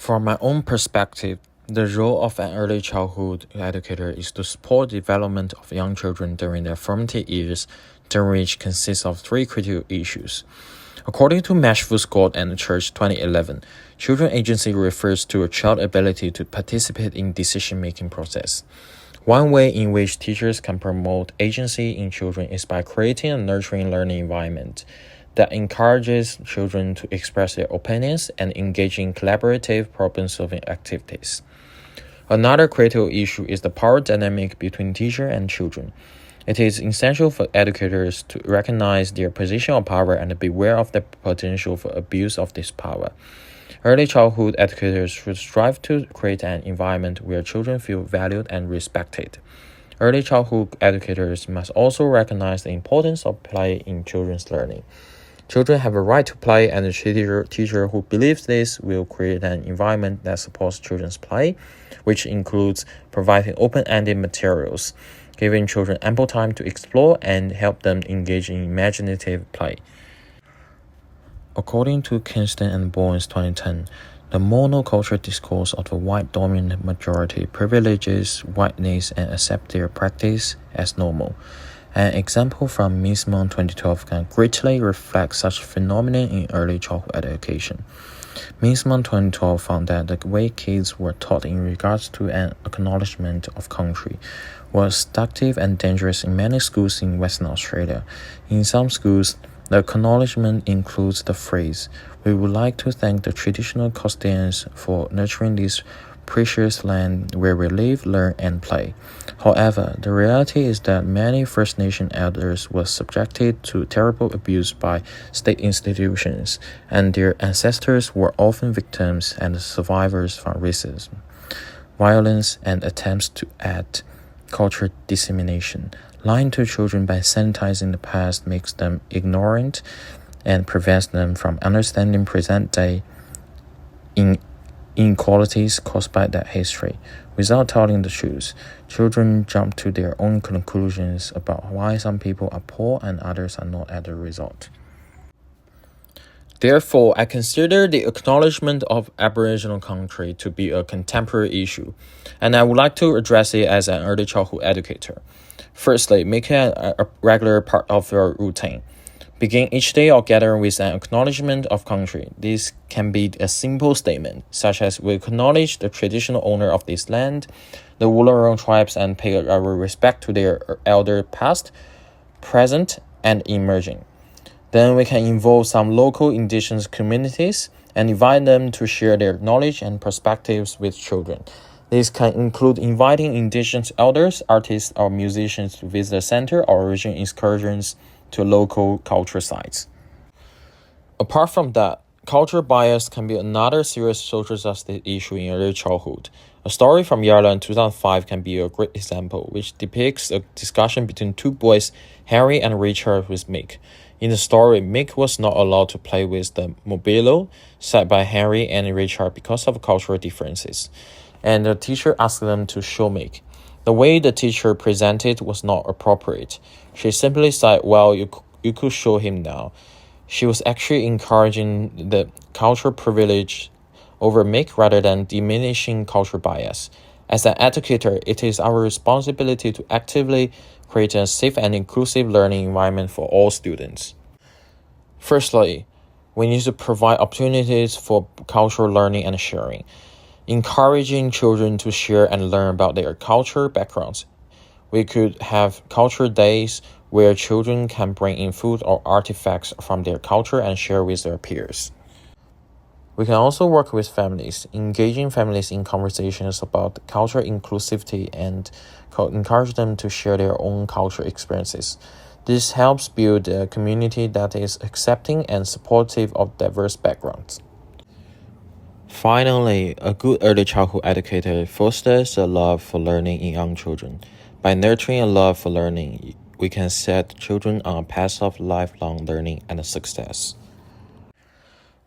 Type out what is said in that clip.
From my own perspective, the role of an early childhood educator is to support the development of young children during their formative years, during which consists of three critical issues. According to Mashfield Scott and Church 2011, children agency refers to a child's ability to participate in decision-making process. One way in which teachers can promote agency in children is by creating a nurturing learning environment that encourages children to express their opinions and engage in collaborative problem-solving activities. Another critical issue is the power dynamic between teacher and children. It is essential for educators to recognize their position of power and beware of the potential for abuse of this power. Early childhood educators should strive to create an environment where children feel valued and respected. Early childhood educators must also recognize the importance of play in children's learning. Children have a right to play, and the teacher who believes this will create an environment that supports children's play, which includes providing open-ended materials, giving children ample time to explore, and help them engage in imaginative play. According to Kinston and Boynes 2010, the monoculture discourse of the white dominant majority privileges whiteness and accepts their practice as normal. An example from Miesman 2012 can greatly reflect such phenomenon in early childhood education. Miesman 2012 found that the way kids were taught in regards to an acknowledgement of country was seductive and dangerous in many schools in Western Australia. In some schools, the acknowledgement includes the phrase, "We would like to thank the traditional custodians for nurturing this precious land where we live, learn, and play." However, the reality is that many First Nation elders were subjected to terrible abuse by state institutions, and their ancestors were often victims and survivors from racism, violence, and attempts to add culture dissemination. Lying to children by sanitizing the past makes them ignorant and prevents them from understanding present-day inequalities caused by that history. Without telling the truth, children jump to their own conclusions about why some people are poor and others are not as a result. Therefore, I consider the acknowledgement of Aboriginal country to be a contemporary issue, and I would like to address it as an early childhood educator. Firstly, make it a regular part of your routine. Begin each day or gathering with an acknowledgement of country. This can be a simple statement, such as we acknowledge the traditional owner of this land, the Wurrung tribes, and pay our respect to their elder past, present, and emerging. Then we can involve some local indigenous communities and invite them to share their knowledge and perspectives with children. This can include inviting indigenous elders, artists, or musicians to visit the center or arranging excursions to local culture sites. Apart from that, cultural bias can be another serious social justice issue in early childhood. A story from Ireland 2005 can be a great example, which depicts a discussion between two boys, Harry and Richard, with Mick. In the story, Mick was not allowed to play with the Mobilo set by Harry and Richard because of cultural differences, and the teacher asked them to show Mick. The way the teacher presented was not appropriate. She simply said, well, you could show him now. She was actually encouraging the cultural privilege over Mick rather than diminishing cultural bias. As an educator, it is our responsibility to actively create a safe and inclusive learning environment for all students. Firstly, we need to provide opportunities for cultural learning and sharing, encouraging children to share and learn about their culture backgrounds. We could have culture days where children can bring in food or artifacts from their culture and share with their peers. We can also work with families, engaging families in conversations about cultural inclusivity and encourage them to share their own cultural experiences. This helps build a community that is accepting and supportive of diverse backgrounds. Finally, a good early childhood educator fosters a love for learning in young children. By nurturing a love for learning, we can set children on a path of lifelong learning and success.